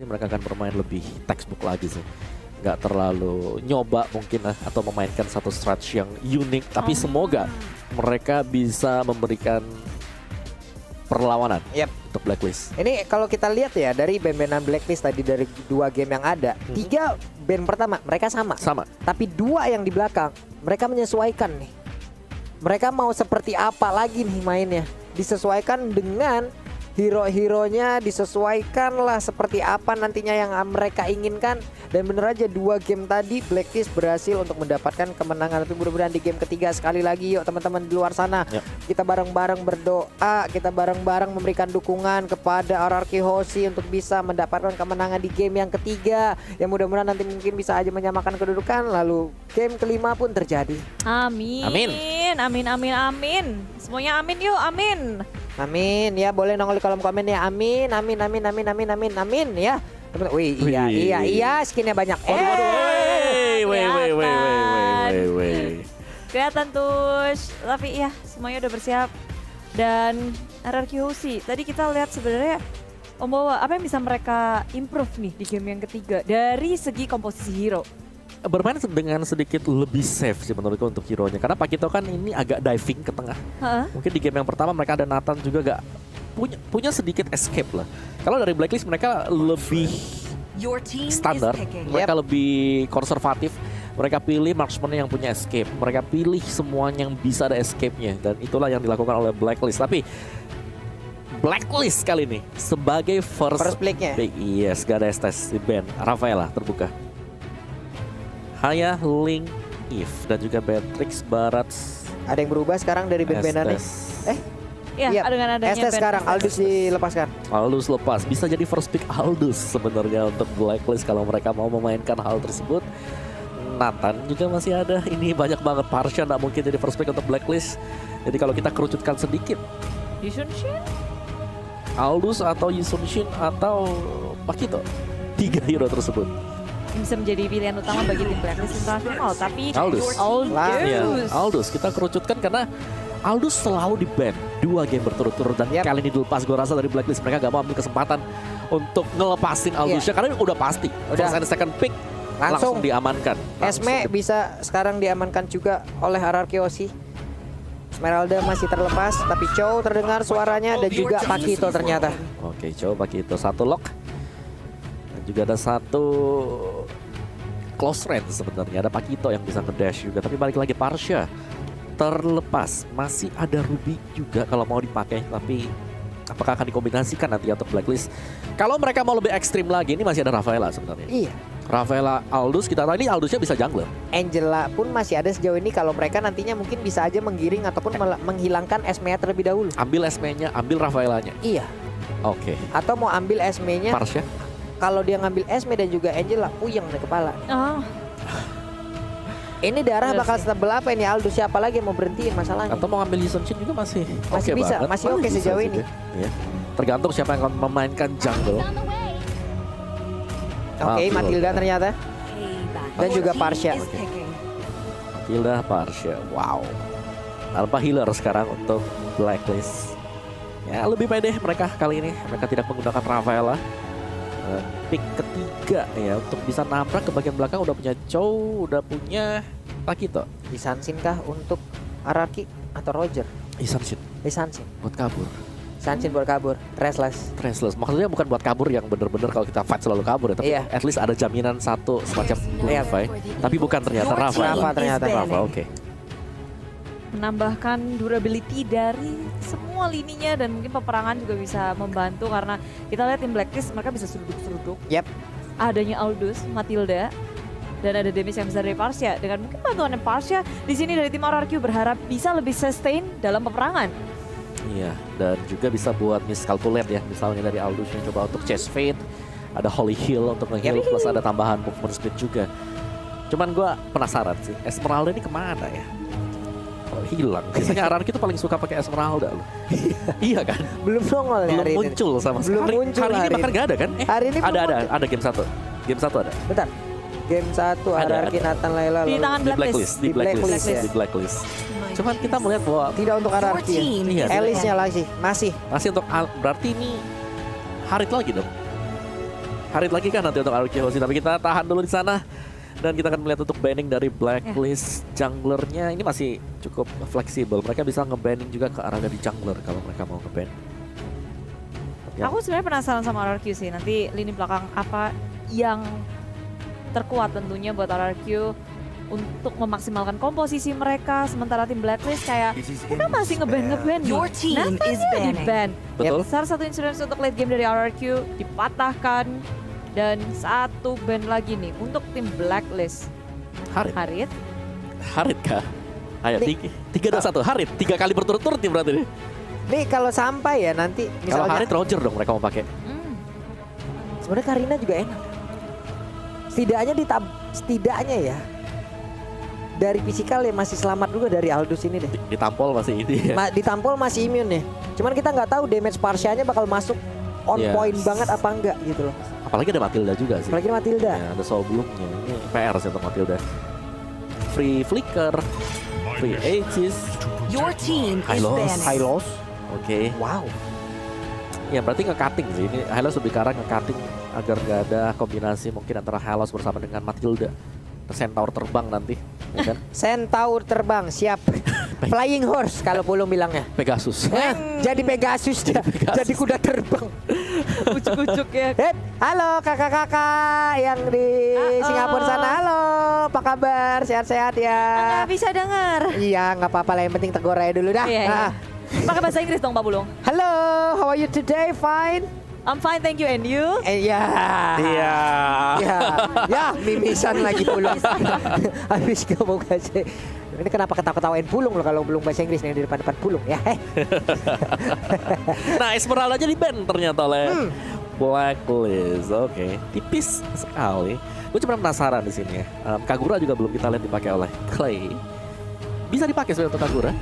Mereka akan bermain lebih textbook lagi sih. Nggak terlalu nyoba mungkin atau memainkan satu strategi yang unik. Tapi semoga mereka bisa memberikan perlawanan untuk Blacklist. Ini kalau kita lihat ya dari band-bandan Blacklist tadi dari 2 game yang ada, 3 band pertama mereka sama. Tapi 2 yang di belakang mereka menyesuaikan nih. Mereka mau seperti apa lagi nih mainnya? Disesuaikan dengan hero-heronya, disesuaikan lah seperti apa nantinya yang mereka inginkan. Dan bener aja 2 game tadi Blacklist berhasil untuk mendapatkan kemenangan. Tapi mudah-mudahan di game ketiga sekali lagi yuk teman-teman di luar sana, kita bareng-bareng berdoa, kita bareng-bareng memberikan dukungan kepada RRQ Hoshi untuk bisa mendapatkan kemenangan di game yang ketiga. Yang mudah-mudahan nanti mungkin bisa aja menyamakan kedudukan, lalu game kelima pun terjadi. Amin. Semuanya amin yuk, amin. Amin ya, boleh nongol di kolom komen ya. Amin ya. Teman-teman, wih, iya, skinnya banyak. Kelihatan tuh, tapi ya semuanya udah bersiap. Dan RRQ Hoshi, tadi kita lihat sebenarnya Om Bowo, apa yang bisa mereka improve nih di game yang ketiga dari segi komposisi hero? Bermain dengan sedikit lebih safe sih menurutku untuk hero-nya. Karena Pakito kan ini agak diving ke tengah. Mungkin di game yang pertama mereka ada Nathan juga gak punya sedikit escape lah. Kalau dari Blacklist mereka lebih standar, mereka lebih konservatif. Mereka pilih marksman yang punya escape. Mereka pilih semuanya yang bisa ada escape-nya. Dan itulah yang dilakukan oleh Blacklist. Tapi Blacklist kali ini sebagai first pick-nya. Yes, gak ada STS di band. Rafaela terbuka. Haya, Link, Eve, dan juga Beatrix, Barat. Ada yang berubah sekarang dari band-bandan nih? Iya, dengan adanya Estes sekarang, Aldous dilepaskan. Aldous lepas, bisa jadi first pick Aldous sebenarnya untuk Blacklist kalau mereka mau memainkan hal tersebut. Nathan juga masih ada, ini banyak banget. Parsha nggak mungkin jadi first pick untuk Blacklist. Jadi kalau kita kerucutkan sedikit, Yusunshin, Aldous atau Yusunshin atau Pakito, 3 hero tersebut bisa menjadi pilihan utama bagi tim Blacklist internasional. Tapi Aldous kita kerucutkan karena Aldous selalu di ban 2 game berturut-turut. Dan kali ini dilepas, gue rasa dari Blacklist mereka gak mau ambil kesempatan untuk ngelepasin Aldous karena udah pasti first and second pick langsung diamankan. Esme bisa sekarang diamankan juga oleh RRQ Hoshi. Esmeralda masih terlepas, tapi Chow terdengar suaranya dan juga Pakito ternyata. Oke, Chow, Pakito, 1 lock. Dan juga ada 1 close range sebenarnya. Ada Pakito yang bisa ngedash juga, tapi balik lagi Parsha terlepas. Masih ada Ruby juga kalau mau dipakai, tapi apakah akan dikombinasikan nanti untuk Blacklist? Kalau mereka mau lebih ekstrim lagi, ini masih ada Rafaela sebenarnya. Iya. Rafaela, Aldous, kita tahu ini Aldous-nya bisa jungler. Angela pun masih ada sejauh ini kalau mereka nantinya mungkin bisa aja menggiring ataupun menghilangkan Esme-nya terlebih dahulu. Ambil Esme-nya, ambil Rafaelanya. Iya. Oke. Atau mau ambil Esme-nya. Parsha? Kalau dia ngambil Esme dan juga Angela, puyeng di kepala. Ini darah bakal setebel apa ini Aldous, siapa lagi yang mau berhentiin masalahnya? Atau mau ngambil Yusunshin juga masih bisa, banget. masih oke sejauh ini. Ya. Tergantung siapa yang akan memainkan jungle. Oke, Matilda ternyata. Dan juga Parsha. Matilda, Parsha. Wow. Tanpa healer sekarang untuk Blacklist. Ya, lebih pede mereka kali ini. Mereka tidak menggunakan Rafaela. Pick ketiga ya untuk bisa nabrak ke bagian belakang. Udah punya Chow, udah punya Pakito. Lisansin kah untuk RRQ atau Roger? Lisansin buat kabur. Lisansin buat kabur. Restless. Maksudnya bukan buat kabur yang bener-bener kalau kita fight selalu kabur ya, tapi at least ada jaminan satu semacam purify. Tapi bukan ternyata Rafa. Oke. Menambahkan durability dari semua lininya dan mungkin peperangan juga bisa membantu karena kita lihat tim Blacklist mereka bisa seruduk-seruduk. Adanya Aldous, Matilda, dan ada damage yang besar dari Parsha. Dengan mungkin bantuan Parsha di sini dari tim RRQ berharap bisa lebih sustain dalam peperangan. Iya, dan juga bisa buat miscalculate ya, misalnya dari Aldous yang coba untuk chase fade, ada Holy Heal untuk nge-heal plus ada tambahan movement speed juga. Cuman gue penasaran sih, Esmeralda ini kemana ya? Oh, hilang. Biasanya RRQ itu paling suka pakai Esmeralda loh. Iya kan? Belum nongol ya hari ini. Muncul sama sekali. Hari ini bahkan gak ada kan? Hari ini ada game 1. Game 1 ada. Bentar. Game 1 RRQ Nathan Layla di tangan Di blacklist. Cuman kita melihat bahwa tidak untuk RRQ ya. Elisnya lagi masih untuk berarti ini Harit lagi dong. Harit lagi kan nanti untuk RRQ, tapi kita tahan dulu di sana. Dan kita akan melihat untuk banning dari Blacklist. Junglernya ini masih cukup fleksibel. Mereka bisa nge-banning juga ke arah dari jungler kalau mereka mau nge-ban. Aku sebenarnya penasaran sama RRQ sih. Nanti lini belakang apa yang terkuat tentunya buat RRQ untuk memaksimalkan komposisi mereka. Sementara tim Blacklist kayak mereka masih nge-ban nih. Natanya di-ban. Betul. Salah satu insurance untuk late game dari RRQ dipatahkan. Dan satu ban lagi nih untuk tim Blacklist. Harit kah? Ayo, 3-2-1. Harit 3 kali berturut-turut nih berarti nih. Nih kalau sampai ya nanti Kalau misalnya Harit Roger dong mereka mau pakai. sebenarnya Karina juga enak. Setidaknya ya dari fisikal ya masih selamat juga dari Aldous ini deh. Ditampol masih ini ya. Ditampol masih imun nih. Cuman kita nggak tahu damage partialnya bakal masuk on point banget apa enggak gitu loh. Apalagi ada Matilda juga sih. Apalagi Matilda. Ya, ada sebelumnya. Ini PR sih untuk Matilda. Free flicker, free aegis, Your team is high loss. Oke. Wow. Ya berarti nge-cutting sih. Ini Hylos lebih ke arah nge-cutting agar gak ada kombinasi mungkin antara Hylos bersama dengan Matilda. Centaur terbang nanti, ya kan? Centaur terbang siap. Flying horse kalau Pulung bilangnya. Pegasus. Jadi Pegasus dah. Jadi kuda terbang. ucuk-ucuk ya. Halo kakak-kakak yang di Singapura sana. Halo, apa kabar? Sehat-sehat ya? Nggak bisa dengar. Iya, nggak apa-apa lah. Yang penting tegur aja dulu dah. Iya, iya. Pakai bahasa Inggris dong Pak Bulung. Halo, how are you today? Fine? I'm fine, thank you. And you? Iya. Iya. Ya, mimisan lagi Pulung. Habis kamu kasih. Ini kenapa ketawa-ketawain Pulung loh kalau belum bahasa Inggris yang di depan-depan Pulung ya? Nah, Esmeralda aja di-ban ternyata oleh Blacklist. Oke, tipis sekali. Gue cuma penasaran di sini ya. Kagura juga belum kita lihat dipakai oleh Clay. Bisa dipakai sebenarnya untuk Kagura.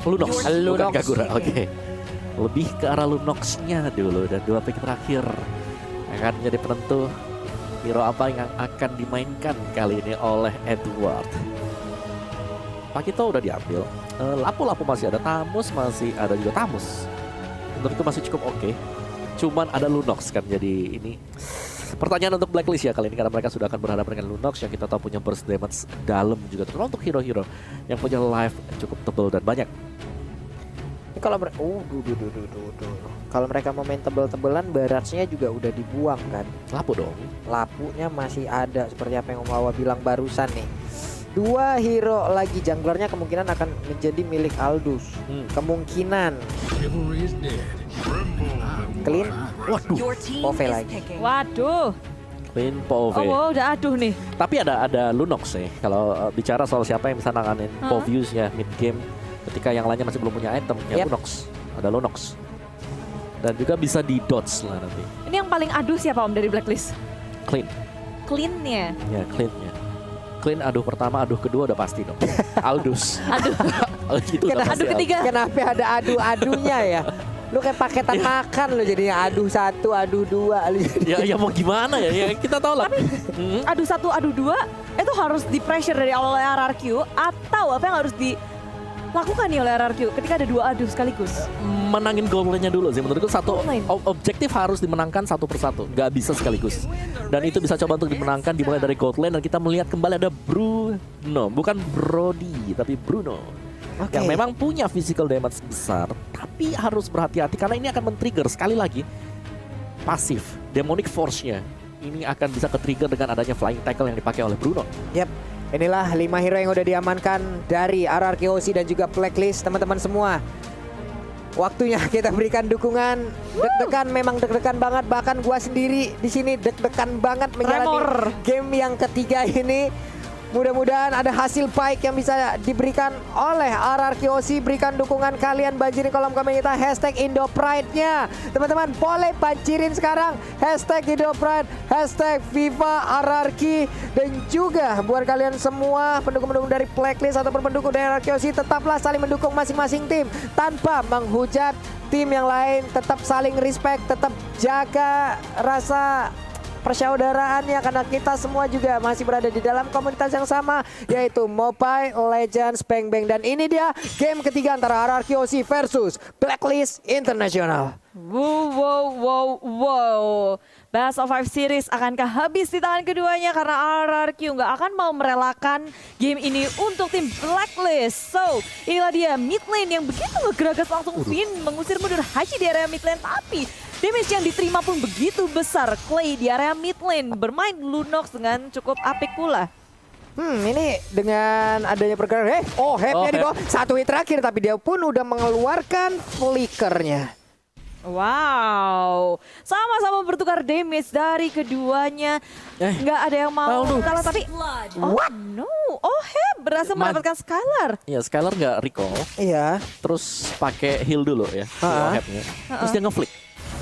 Lunox, bukan Kagura. Oke. Lebih ke arah Lunox-nya dulu dan 2 pick terakhir akan menjadi penentu hero apa yang akan dimainkan kali ini oleh Edward. Pakito udah diambil, Lapu-Lapu masih ada, Tamus masih ada juga Tamus. Menurutku masih cukup oke. Cuman ada Lunox kan, jadi ini pertanyaan untuk Blacklist ya kali ini karena mereka sudah akan berhadapan dengan Lunox yang kita tahu punya burst damage dalam juga, terutama untuk hero-hero yang punya life cukup tebal dan banyak. Ini kalau kalau mereka mau main tebel-tebelan, barrage-nya juga udah dibuang kan. Lapu dong. Lapunya masih ada seperti apa yang Om Wawa bilang barusan nih. 2 hero lagi junglernya kemungkinan akan menjadi milik Aldous. Kemungkinan. Clean. Waduh. Pove lagi. Waduh. Clean Pove. Oh, udah aduh nih. Tapi ada Lunox sih. Kalau bicara soal siapa yang bisa nanganin Povius ya mid game ketika yang lainnya masih belum punya item, ya Lunox. Ada Lunox. Dan juga bisa di dodge lah nanti. Ini yang paling aduh siapa Om dari Blacklist? Clean. Clean-nya. Ya, Clean-nya. Clean aduh pertama, aduh kedua udah pasti dong. Aldous. Aduh. Gitu udah Aduh pasti ketiga. Kenapa ada adu-adunya ya? Lu kayak paketan makan lu jadinya aduh 1, aduh 2 lu jadi. Ya mau gimana ya? Ya kita tahu lah. Aduh 1, aduh 2 itu harus di pressure dari awal oleh RRQ atau apa yang harus dilakukan nih oleh RRQ ketika ada 2 aduh sekaligus? Menangin goal line-nya dulu sih. Menurutku satu objektif harus dimenangkan satu persatu. Gak bisa sekaligus. Dan itu bisa coba untuk dimenangkan dimulai dari gold lane dan kita melihat kembali ada Bruno. Bukan Brody tapi Bruno. Yang memang punya physical damage besar, tapi harus berhati-hati karena ini akan men-trigger sekali lagi pasif demonic force-nya. Ini akan bisa ke-trigger dengan adanya flying tackle yang dipakai oleh Bruno. Yap, inilah 5 hero yang udah diamankan dari RRQOC dan juga Blacklist teman-teman semua. Waktunya kita berikan dukungan. Deg-degan, memang deg-degan banget. Bahkan gua sendiri di sini deg-degan banget menjalani game yang ketiga ini. Mudah-mudahan ada hasil baik yang bisa diberikan oleh RRQOC. Berikan dukungan kalian, banjirin kolom komentar hashtag IndoPride-nya. Teman-teman boleh banjirin sekarang hashtag IndoPride, hashtag Viva RRQ. Dan juga buat kalian semua pendukung-pendukung dari Blacklist ataupun pendukung dari RRQOC, tetaplah saling mendukung masing-masing tim tanpa menghujat tim yang lain. Tetap saling respect, tetap jaga rasa persaudaraannya karena kita semua juga masih berada di dalam komunitas yang sama, yaitu Mobile Legends Bang Bang. Dan ini dia game ketiga antara RRQOC versus Blacklist International. Wow. Best of 5 series akankah habis di tangan keduanya karena RRQ nggak akan mau merelakan game ini untuk tim Blacklist. So, inilah dia mid lane yang begitu ngegeragas langsung Finn mengusir mundur Haji di area mid lane, tapi damage yang diterima pun begitu besar. Clay di area mid lane bermain Lunox dengan cukup apik pula. Ini dengan adanya pergerakan, Hep-nya di bawah. Satu hit terakhir, tapi dia pun udah mengeluarkan flickernya. Wow, sama-sama bertukar damage dari keduanya. Nggak ada yang mau kalah, tapi What? no, Hep berhasil mendapatkan Skylar. Iya, Skylar nggak recall. Iya. Terus pakai heal dulu ya, si Oheb-nya. Terus dia nge-flick.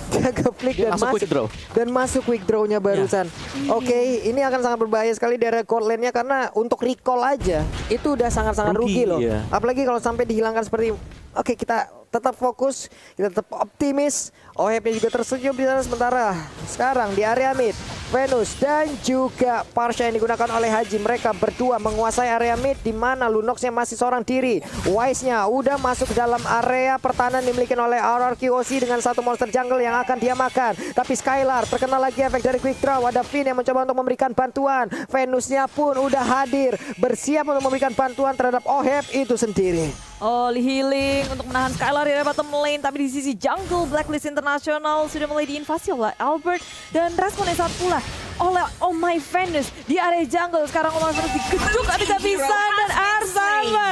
Dia ke-flick dan masuk quick draw. Dan masuk quick draw-nya barusan. Oke, ini akan sangat berbahaya sekali dari court lane-nya karena untuk recall aja itu udah sangat-sangat rugi loh. Iya. Apalagi kalau sampai dihilangkan seperti kita tetap fokus, kita tetap optimis. Oheb-nya juga tersenyum di sana sementara. Sekarang di area mid, Venus dan juga Parsha yang digunakan oleh Haji. Mereka berdua menguasai area mid di mana Lunox-nya masih seorang diri. Wise-nya udah masuk ke dalam area pertahanan dimiliki oleh RRQOC dengan satu monster jungle yang akan dia makan. Tapi Skylar terkena lagi efek dari quick draw. Ada Finn yang mencoba untuk memberikan bantuan. Venus-nya pun udah hadir, bersiap untuk memberikan bantuan terhadap Oheb itu sendiri. Oli healing untuk menahan Skylar di area bottom lane, tapi di sisi jungle Blacklist International sudah mulai diinvasi oleh Albert dan respon yang saat pula oleh Oh My Venus di area jungle. Sekarang Oh My Venus digeduk habis-habisan dan R7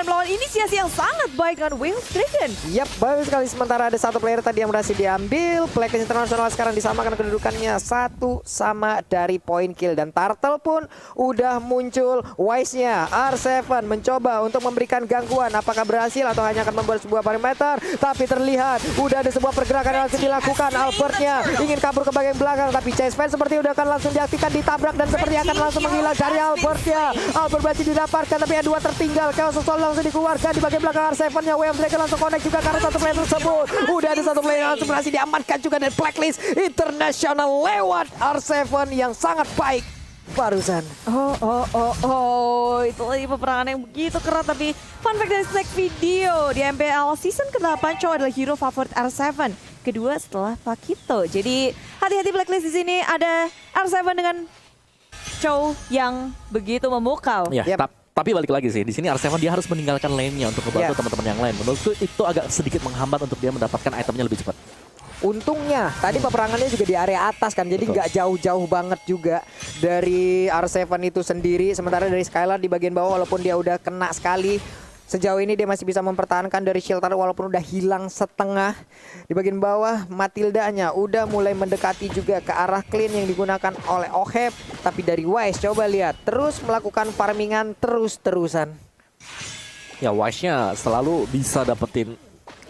melawan inisiasi yang sangat baik dengan Whale Dragon. Yap, bagus sekali. Sementara ada satu player tadi yang berhasil diambil. Blacklist International sekarang disamakan kedudukannya 1 sama dari point kill. Dan Turtle pun udah muncul. Wise-nya R7 mencoba untuk memberikan gangguan. Apakah berhasil atau hanya akan membuat sebuah parameter? Tapi terlihat udah ada sebuah pergerakan yang langsung dilakukan. Albertnya ingin kabur ke bagian belakang, tapi Chase Fan seperti udah akan langsung diaktifkan, ditabrak dan seperti akan langsung menghilang dari Albertnya. Albert berhasil didapatkan, tapi ada 2 tertinggal. Chaos Soul langsung dikeluarkan di bagian belakang R7-nya. Wave Dragon langsung connect juga karena satu player tersebut. Udah ada satu player yang langsung berhasil diamankan juga dari Blacklist International lewat R7 yang sangat baik barusan. Itu lagi peperangan yang begitu keras. Tapi fun fact dari snack video, di MPL season ke-8 Chow adalah hero favorit R7. Kedua setelah Pakito. Jadi hati-hati Blacklist di sini, ada R7 dengan Chow yang begitu memukau. Ya, tapi balik lagi sih, di sini R7 dia harus meninggalkan lane-nya untuk membantu teman-teman yang lain. Menurutku itu agak sedikit menghambat untuk dia mendapatkan itemnya lebih cepat. Untungnya tadi peperangannya juga di area atas kan, jadi nggak jauh-jauh banget juga dari R7 itu sendiri. Sementara dari Skylar di bagian bawah, walaupun dia udah kena sekali, sejauh ini dia masih bisa mempertahankan dari shield walaupun udah hilang setengah. Di bagian bawah Matildanya udah mulai mendekati juga ke arah clean yang digunakan oleh Oheb. Tapi dari Wise coba lihat, terus melakukan farmingan terus-terusan. Ya, Wise-nya selalu bisa dapetin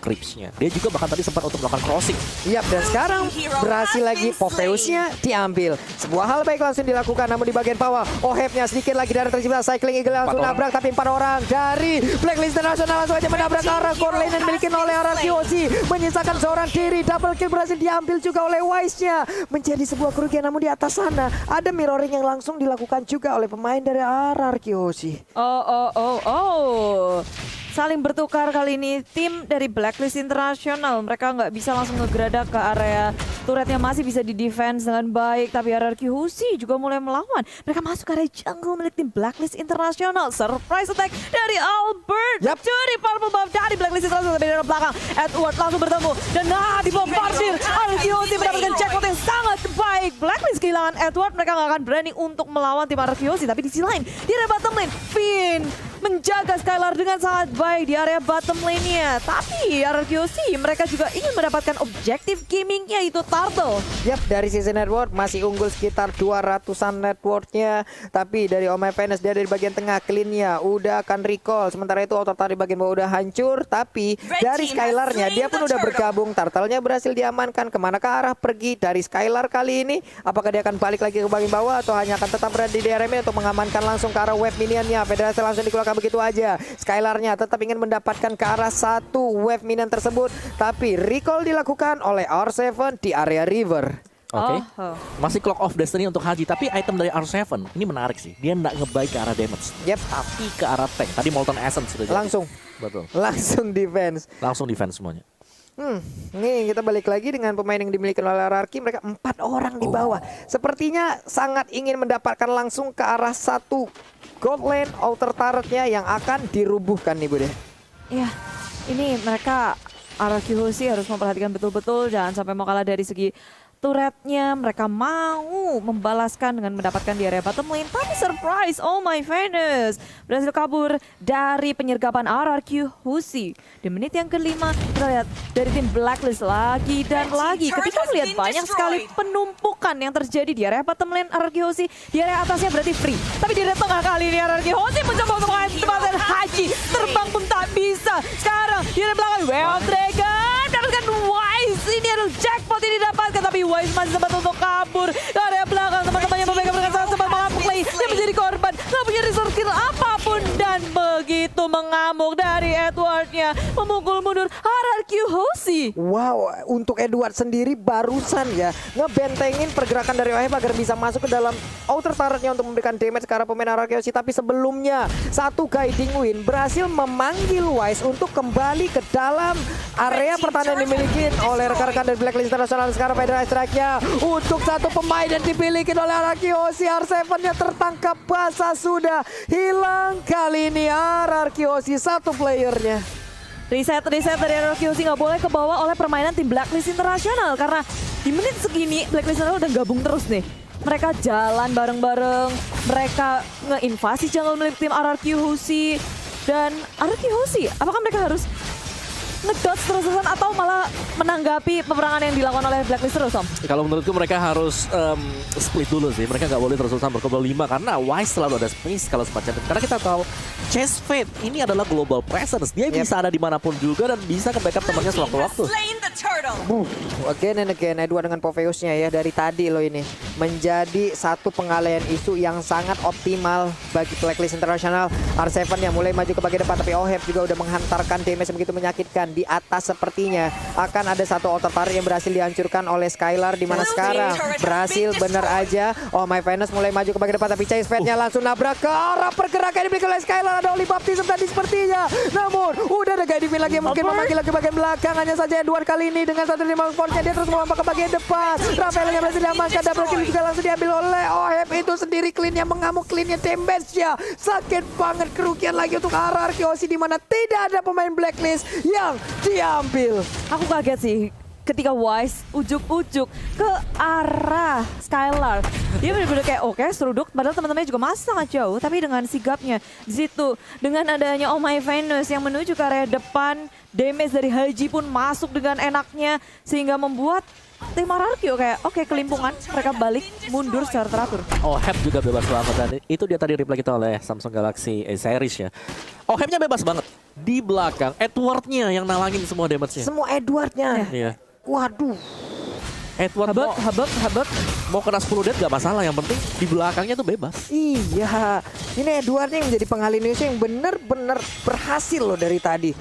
creeps-nya. Dia juga bahkan tadi sempat untuk melakukan crossing. Yap, dan sekarang berhasil lagi Popheus-nya diambil. Sebuah hal baik langsung dilakukan, namun di bagian bawah Oheb-nya sedikit lagi dari tercipta Cycling Eagle langsung nabrak, tapi 4 orang dari Blacklist International langsung aja menabrak arah core lane yang dimiliki oleh RRQOC. Menyisakan seorang diri, double kill berhasil diambil juga oleh Wise-nya. Menjadi sebuah kerugian, namun di atas sana ada mirroring yang langsung dilakukan juga oleh pemain dari RRQOC. Saling bertukar kali ini tim dari Blacklist International. Mereka nggak bisa langsung ngegeradak ke area turretnya, masih bisa di defense dengan baik. Tapi RRQOC juga mulai melawan. Mereka masuk ke area jungle milik tim Blacklist International. Surprise attack dari Albert. Dari purple buff dari Blacklist International. Tapi dari belakang Edward langsung bertemu. Dan dibombardir. RRQOC mendapatkan checkpoint yang sangat baik. Blacklist kehilangan Edward. Mereka nggak akan berani untuk melawan tim RRQOC. Tapi di sisi lain, di area bottom lane, Finn menjaga Skylar dengan sangat baik di area bottom lane-nya. Tapi RRQOC mereka juga ingin mendapatkan objektif gaming yaitu Turtle. Yap, dari sisi network masih unggul sekitar 200-an networknya. Tapi dari Oh My Venus dia dari bagian tengah clean-nya udah akan recall. Sementara itu auto di bagian bawah udah hancur. Tapi dari Skylar-nya dia pun udah bergabung. Turtle-nya berhasil diamankan. Kemana ke arah pergi dari Skylar kali ini? Apakah dia akan balik lagi ke bagian bawah atau hanya akan tetap berada di area atau mengamankan langsung ke arah web minion-nya? Federasi langsung dikeluarkan begitu aja. Skylar-nya tetap ingin mendapatkan ke arah satu wave minion tersebut, tapi recall dilakukan oleh R7 di area river. Oke. Masih Clock of Destiny untuk Haji, tapi item dari R7 ini menarik sih. Dia nggak ngebaik ke arah damage. Tapi ke arah tank. Tadi Molten Essence sudah jadi. Langsung. Betul. Langsung defense. Langsung defense semuanya. Nih kita balik lagi dengan pemain yang dimiliki oleh RRQ. Mereka 4 orang di bawah. Sepertinya sangat ingin mendapatkan langsung ke arah satu gold lane altar turretnya yang akan dirubuhkan nih Bude. Ya, ini mereka RRQ Hoshi harus memperhatikan betul-betul jangan sampai mau kalah dari segi turretnya. Mereka mau membalaskan dengan mendapatkan di area bottom lane. Tapi surprise, oh my Venus berhasil kabur dari penyergapan RRQ Hoshi. Di menit yang kelima kita lihat dari tim Blacklist lagi dan lagi. Ketika melihat banyak sekali penumpukan yang terjadi di area bottom lane RRQ Hoshi. Di area atasnya berarti free. Tapi di area tengah kali ini RRQ Hoshi mencoba untuk menempatkan Haji. Terbang pun tak bisa. Sekarang di area belakang Well Dragon dapatkan Wise. Ini adalah jackpot yang didapatkan tapi Wise masih sempat untuk kabur ke area belakang. Teman-temannya memegang mereka sempat mengamuk play. Dia menjadi korban. Gak punya resource skill apapun. Dan begitu mengamuk dari Edwardnya. Memukul mundur RRQ Hoshi. Wow, untuk Edward sendiri barusan ya ngebentengin pergerakan dari OHF agar bisa masuk ke dalam outer turretnya untuk memberikan damage ke arah pemain RRQ Hoshi. Tapi sebelumnya satu guiding win berhasil memanggil Wise untuk kembali ke dalam area pertahanan yang dimiliki oleh rekan-rekan dari Blacklist International. Sekarang Federal Strike-nya untuk satu pemain yang dimiliki oleh RRQ Hoshi. R7-nya tertangkap basah, sudah hilang kali ini RRQ Hoshi satu playernya. Reset dari RRQ Hoshi nggak boleh kebawa oleh permainan tim Blacklist International karena di menit segini Blacklist International udah gabung terus nih. Mereka jalan bareng-bareng, mereka ngeinvasi jungle milik tim RRQ Hoshi. Dan RRQ Hoshi, apakah mereka harus ngedodge terus-terusan atau malah menanggapi peperangan yang dilakukan oleh Blacklist terus, Om? Kalau menurutku mereka harus split dulu sih. Mereka nggak boleh terus-terusan berkumpul 5 karena Wise selalu ada space kalau semacam itu. Karena kita tahu Chase Fate ini adalah global presence. Dia bisa ada dimanapun juga dan bisa ke backup temannya sewaktu-waktu. Again and again Edward dengan Popheusnya ya dari tadi loh ini menjadi satu pengalihan isu yang sangat optimal bagi Blacklist International. R7 yang mulai maju ke bagian depan tapi OHF juga udah menghantarkan damage yang begitu menyakitkan. Di atas sepertinya akan ada satu altar turret yang berhasil dihancurkan oleh Skylar, di mana sekarang berhasil bener aja. Oh my Venus mulai maju ke bagian depan tapi Chase Fate-nya langsung nabrak ke arah pergerakan yang dimiliki oleh Skylar. Ada Oli Baptism tadi sepertinya, namun udah ada guiding lagi yang mungkin memanggil ke bagian belakang. Hanya saja Edward kali ini dengan satu lima force-nya dia terus melompat ke bagian depan. Rafael yang berhasil diamankan, double kill juga langsung diambil oleh OHF itu sendiri. Clean-nya mengamuk, clean-nya damage-nya sakit banget. Kerugian lagi untuk RRQ Hoshi di mana tidak ada pemain Blacklist yang diambil. Aku kaget sih ketika Wise ujuk-ujuk ke arah Skylar. Dia benar-benar kayak oke, seruduk, padahal teman-temannya juga masih sangat jauh. Tapi dengan sigapnya di situ, dengan adanya Oh My Venus yang menuju ke area depan, damage dari Haji pun masuk dengan enaknya sehingga membuat tim RRQ kayak oke, kelimpungan, mereka balik mundur secara teratur. OHF juga bebas banget dan itu dia tadi replay kita oleh Samsung Galaxy A series ya. OHF-nya bebas banget. Di belakang Edward-nya yang nalangin semua damage-nya. Semua Edward-nya. Iya. Waduh. Edward Habak. mau kena 10 death gak masalah, yang penting di belakangnya tuh bebas. Iya, ini Edward-nya yang menjadi penghalin isu yang benar-benar berhasil loh dari tadi.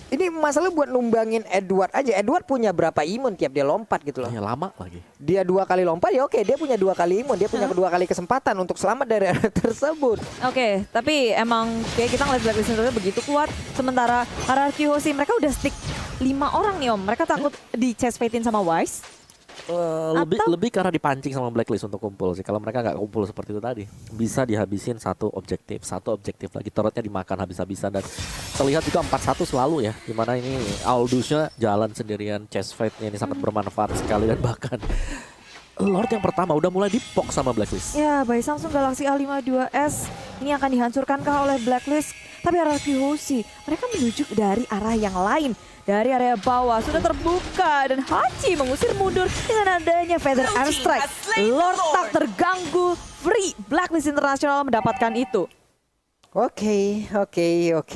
Ini masalah buat numbangin Edward aja. Edward punya berapa imun tiap dia lompat gitu loh. Ya lama lagi. Dia 2 kali lompat ya oke, dia punya 2 kali imun. Dia punya 2 kali kesempatan untuk selamat dari area tersebut. Oke, tapi emang kayak kita ngeliat Blacklist International begitu kuat. Sementara RRQ Hoshi mereka udah stick 5 orang nih, Om. Mereka takut di chest fate-in sama Wise. Lebih karena dipancing sama Blacklist untuk kumpul sih. Kalau mereka nggak kumpul seperti itu tadi, bisa dihabisin satu objektif lagi, turretnya dimakan habis-habisan dan terlihat juga 4-1 selalu ya. Dimana ini Aldous-nya jalan sendirian, chest fight-nya ini sangat bermanfaat sekali dan bahkan Lord yang pertama udah mulai dipok sama Blacklist. Ya, by Samsung Galaxy A52s ini akan dihancurkankah oleh Blacklist? Tapi RRQ Hoshi mereka menuju dari arah yang lain. Dari area bawah sudah terbuka dan Haji mengusir mundur dengan adanya Feather Airstrike. Lord tak terganggu, free. Blacklist International mendapatkan itu. Oke,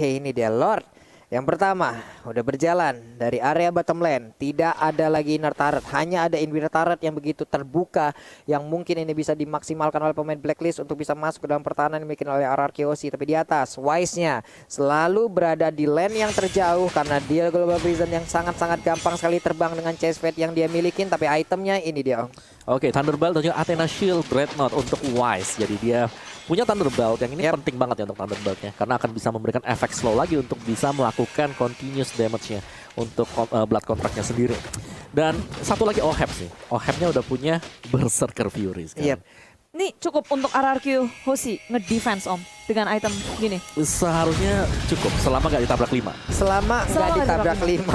ini dia Lord. Yang pertama, udah berjalan dari area bottom lane. Tidak ada lagi inner turret, hanya ada inner turret yang begitu terbuka, yang mungkin ini bisa dimaksimalkan oleh pemain Blacklist untuk bisa masuk ke dalam pertahanan yang dimiliki oleh RRQ Hoshi. Tapi di atas, Wise-nya selalu berada di lane yang terjauh karena dia global prison yang sangat-sangat gampang sekali terbang dengan chest fate yang dia milikin. Tapi itemnya ini dia, Om. Oke, Thunderbolt dan juga Athena Shield Dreadnought untuk Wise. Jadi dia punya Thunderbolt yang ini penting banget ya untuk Thunderboltnya. Karena akan bisa memberikan efek slow lagi untuk bisa melakukan continuous damage-nya untuk Blood Contract-nya sendiri. Dan satu lagi Oheb sih. Ohebnya udah punya Berserker Fury sekarang. Ini cukup untuk RRQ Hoshi nge-defense Om dengan item gini. Seharusnya cukup selama nggak ditabrak 5. Selama nggak ditabrak 5.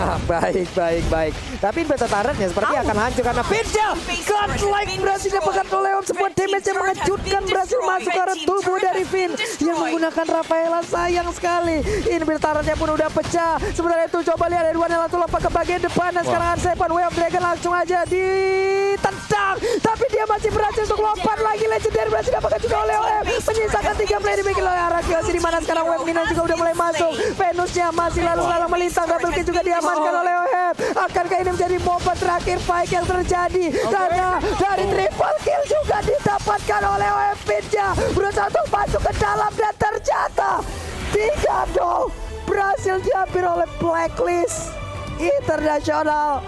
Baik. Tapi beta turretnya seperti akan hancur karena Finja godlike berhasil dapatkan oleh Leon. Sebuah damage yang mengejutkan berhasil masuk ke arah tubuh dari Finn yang menggunakan Rafaela. Sayang sekali. Ini beta turretnya pun udah pecah. Sebenarnya itu coba lihat Edwan yang langsung lompat ke bagian depan dan sekarang Sepan Way of Dragon langsung aja ditendang. Tapi dia masih berhasil untuk lompat lagi. Legendary berhasil dapatkan juga oleh OM. Menyisakan 3 play dimiliki oleh Arakios. Di mana sekarang Web Mina juga udah mulai masuk. Venusnya masih lalu-lalang melintang. Double kill juga diamankan oleh OM. Akankah ini menjadi momen terakhir fight yang terjadi? Karena dari triple kill juga didapatkan oleh OM. Finja berusaha untuk masuk ke dalam dan ternyata 3-0 berhasil diambil oleh Blacklist International.